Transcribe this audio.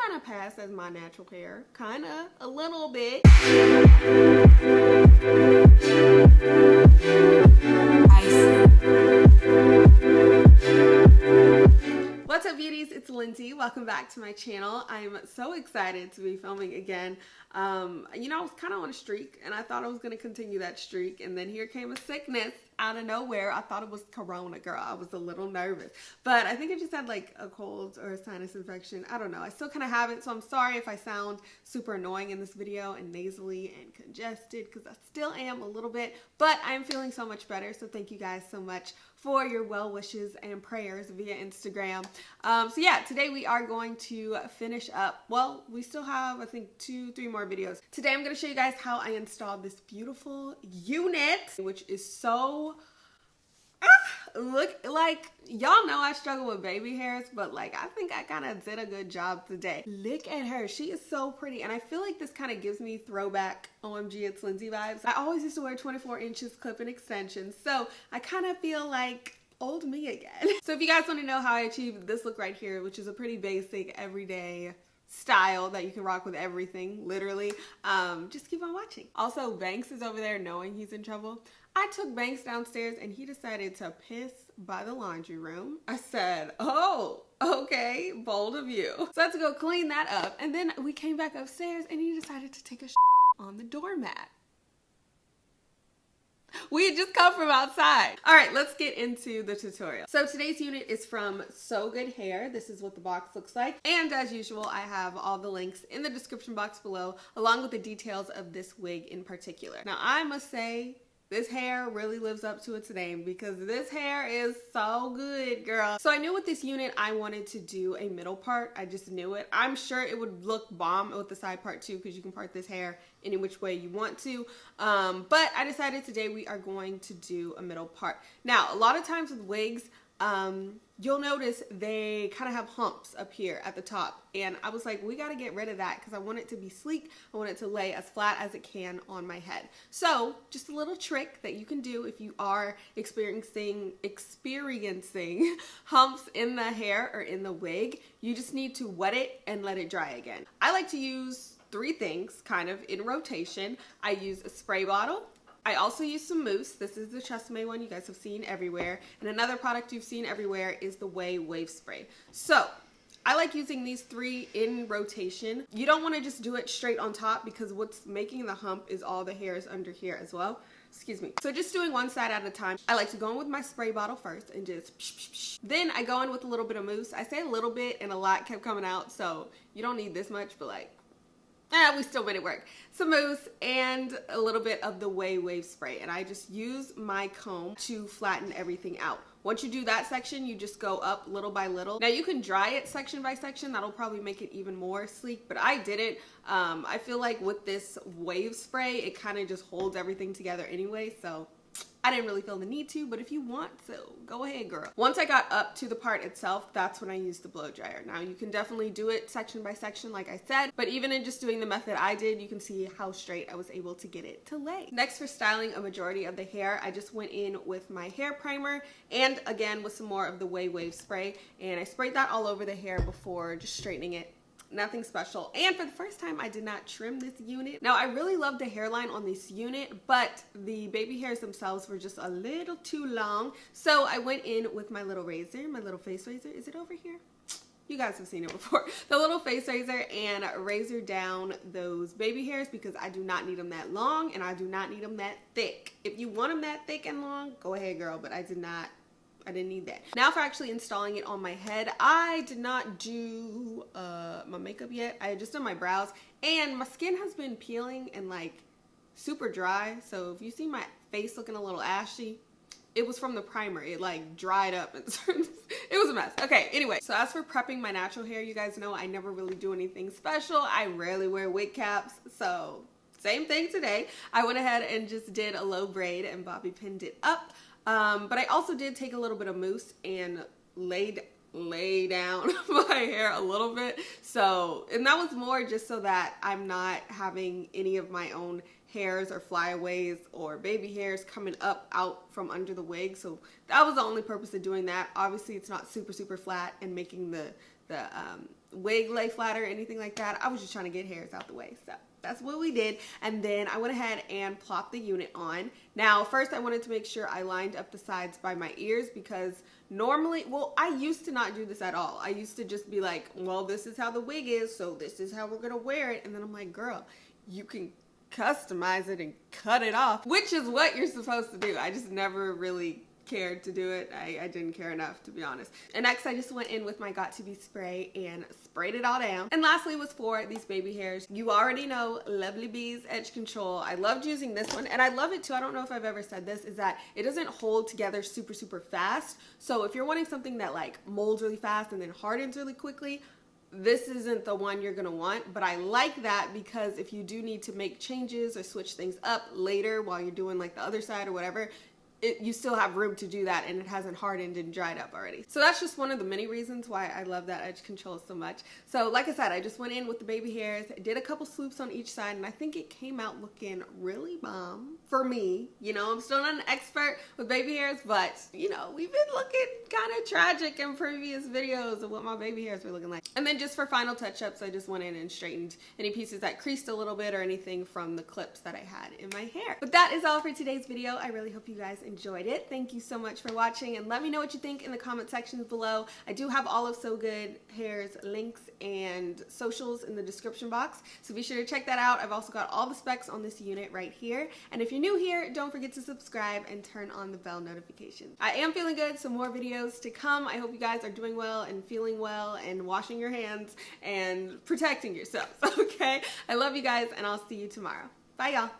kind of pass as my natural hair, kind of, a little bit. What's up, beauties? It's Lynsey. Welcome back to my channel. I'm so excited to be filming again. You know, I was kind of on a streak and I thought I was going to continue that streak, and then here came a sickness out of nowhere. I thought it was corona, girl. I was a little nervous, but I think I just had like a cold or a sinus infection. I don't know. I still kind of have it, so I'm sorry if I sound super annoying in this video and nasally and congested, because I still am a little bit, but I'm feeling so much better. So thank you guys so much for your well wishes and prayers via Instagram. So yeah, today we are going to finish up. Well, we still have, I think, 2-3 more videos. Today I'm going to show you guys how I installed this beautiful unit, which is so look, like, y'all know I struggle with baby hairs, but like I think I kind of did a good job today. Look at her. She is so pretty, and I feel like this kind of gives me throwback OMG it's Lynsey vibes. I always used to wear 24 inches clip and extensions, so I kind of feel like old me again. So if you guys want to know how I achieved this look right here, which is a pretty basic everyday style that you can rock with everything, literally, just keep on watching. Also, Banks is over there knowing he's in trouble. I took Banks downstairs and he decided to piss by the laundry room. I said, oh, okay, bold of you. So I had to go clean that up, and then we came back upstairs and he decided to take a on the doormat. We had just come from outside. All right, let's get into the tutorial. So today's unit is from Sogoodhair. This is what the box looks like. And as usual, I have all the links in the description box below, along with the details of this wig in particular. Now, I must say, this hair really lives up to its name, because this hair is so good, girl. So I knew with this unit I wanted to do a middle part. I just knew it. I'm sure it would look bomb with the side part too, because you can part this hair any which way you want to. But I decided today we are going to do a middle part. Now, a lot of times with wigs, you'll notice they kind of have humps up here at the top, and I was like, we got to get rid of that because I want it to be sleek. I want it to lay as flat as it can on my head. So just a little trick that you can do if you are experiencing humps in the hair or in the wig, you just need to wet it and let it dry again. I like to use 3 things kind of in rotation. I use a spray bottle. I also use some mousse. This is the Tresemme one you guys have seen everywhere. And another product you've seen everywhere is the wave spray. So I like using these 3 in rotation. You don't want to just do it straight on top, because what's making the hump is all the hairs under here as well. Excuse me. So just doing one side at a time. I like to go in with my spray bottle first and just psh, psh, psh. Then I go in with a little bit of mousse. I say a little bit and a lot kept coming out, so you don't need this much, but like, we still made it work. Some mousse and a little bit of the wave spray, and I just use my comb to flatten everything out. Once you do that section, you just go up little by little. Now you can dry it section by section. That'll probably make it even more sleek, but I didn't. I feel like with this wave spray, it kind of just holds everything together anyway, so I didn't really feel the need to, but if you want to, go ahead, girl. Once I got up to the part itself, that's when I used the blow dryer. Now you can definitely do it section by section like I said, but even in just doing the method I did, you can see how straight I was able to get it to lay. Next, for styling a majority of the hair, I just went in with my hair primer and again with some more of the wave spray, and I sprayed that all over the hair before just straightening it. Nothing special. And for the first time, I did not trim this unit. Now, I really love the hairline on this unit, but the baby hairs themselves were just a little too long. So I went in with my little razor, my little face razor. Is it over here? You guys have seen it before. The little face razor, and razor down those baby hairs, because I do not need them that long and I do not need them that thick. If you want them that thick and long, go ahead, girl, but I didn't need that. Now for actually installing it on my head, I did not do my makeup yet. I had just done my brows, and my skin has been peeling and like super dry. So if you see my face looking a little ashy, it was from the primer. It like dried up and it was a mess. Okay, anyway, so as for prepping my natural hair, you guys know I never really do anything special. I rarely wear wig caps, so same thing today. I went ahead and just did a low braid and bobby pinned it up. But I also did take a little bit of mousse and lay down my hair a little bit. So, and that was more just so that I'm not having any of my own hairs or flyaways or baby hairs coming up out from under the wig. So that was the only purpose of doing that. Obviously it's not super flat and making the wig lay flat or anything like that. I was just trying to get hairs out the way. So that's what we did. And then I went ahead and plopped the unit on. Now, first I wanted to make sure I lined up the sides by my ears, because normally, well, I used to not do this at all. I used to just be like, well, this is how the wig is, so this is how we're gonna wear it. And then I'm like, girl, you can customize it and cut it off, which is what you're supposed to do. I just never really cared to do it. I didn't care enough, to be honest. And next I just went in with my Got To Be spray and sprayed it all down. And lastly was for these baby hairs. You already know Lovely Bee's Edge Control. I loved using this one, and I love it too. I don't know if I've ever said this, is that it doesn't hold together super fast. So if you're wanting something that like molds really fast and then hardens really quickly, this isn't the one you're gonna want. But I like that because if you do need to make changes or switch things up later while you're doing like the other side or whatever, you still have room to do that, and it hasn't hardened and dried up already. So that's just one of the many reasons why I love that edge control so much. So like I said, I just went in with the baby hairs, did a couple swoops on each side, and I think it came out looking really bomb for me. You know, I'm still not an expert with baby hairs, but you know, we've been looking kind of tragic in previous videos of what my baby hairs were looking like. And then just for final touch-ups, I just went in and straightened any pieces that creased a little bit or anything from the clips that I had in my hair. But that is all for today's video. I really hope you guys enjoyed it. Thank you so much for watching, and let me know what you think in the comment sections below. I do have all of Sogoodhair's links and socials in the description box, so be sure to check that out. I've also got all the specs on this unit right here, and if you're new here, don't forget to subscribe and turn on the bell notifications. I am feeling good, so more videos to come. I hope you guys are doing well and feeling well and washing your hands and protecting yourselves, okay? I love you guys, and I'll see you tomorrow. Bye, y'all.